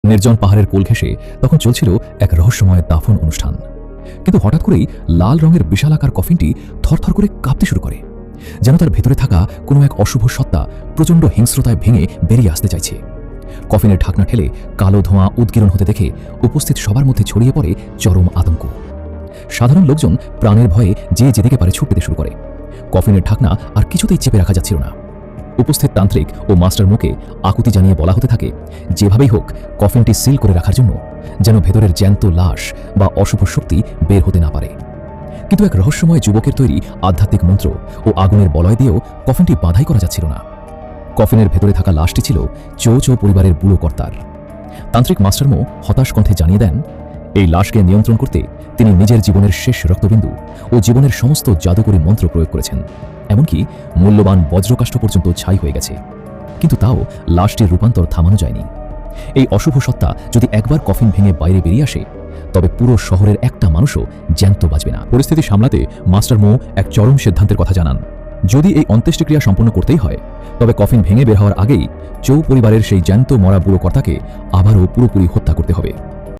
নির্জন পাহাড়ের কোল ঘেঁষে তখন চলছিল এক রহস্যময় দাফন অনুষ্ঠান। কিন্তু হঠাৎ করেই লাল রঙের বিশালাকার কফিনটি থরথর করে কাঁপতে শুরু করে, যেন তার ভেতরে থাকা কোনো এক অশুভ সত্তা প্রচণ্ড হিংস্রতায় ভেঙে বেরিয়ে আসতে চাইছে। কফিনের ঢাকনা ঠেলে কালো ধোঁয়া উদ্গীরণ হতে দেখে উপস্থিত সবার মধ্যে ছড়িয়ে পড়ে চরম আতঙ্ক। সাধারণ লোকজন প্রাণের ভয়ে যে যেদিকে পারে ছুটতে শুরু করে। কফিনের ঢাকনা আর কিছুতেই চেপে রাখা যাচ্ছিল না। উপস্থিত তান্ত্রিক ও মাস্টার মুখে আকুতি জানিয়ে বলা হতে থাকে, যেভাবেই হোক কফিনটি সিল করে রাখার জন্য, যেন ভেতরের জ্যান্ত লাশ বা অশুভ শক্তি বের হতে না পারে। কিন্তু এক রহস্যময় যুবকের তৈরি আধ্যাত্মিক মন্ত্র ও আগুনের বলয় দিয়েও কফিনটি বাঁধাই করা যাচ্ছিল না। কফিনের ভেতরে থাকা লাশটি ছিল চৌ চৌ পরিবারের বুড়ো কর্তার। তান্ত্রিক মাস্টারমো হতাশ কণ্ঠে জানিয়ে দেন, এই লাশকে নিয়ন্ত্রণ করতে তিনি নিজের জীবনের শেষ রক্তবিন্দু ও জীবনের সমস্ত জাদুকরী মন্ত্র প্রয়োগ করেছেন। এমনকি মূল্যবান বজ্রকাষ্ঠ পর্যন্ত ছাই হয়ে গেছে, কিন্তু তাও লাশটির রূপান্তর থামানো যায়নি। এই অশুভ সত্তা যদি একবার কফিন ভেঙে বাইরে বেরিয়ে আসে, তবে পুরো শহরের একটা মানুষও জ্যান্ত বাঁচবে না। পরিস্থিতি সামলাতে মাস্টার মো এক চরম সিদ্ধান্তের কথা জানান। যদি এই অন্ত্যেষ্টিক্রিয়া সম্পন্ন করতেই হয়, তবে কফিন ভেঙে বের হওয়ার আগেই চৌ পরিবারের সেই জ্যান্ত মরা বুড়ো কর্তাকে আবারও পুরোপুরি হত্যা করতে হবে।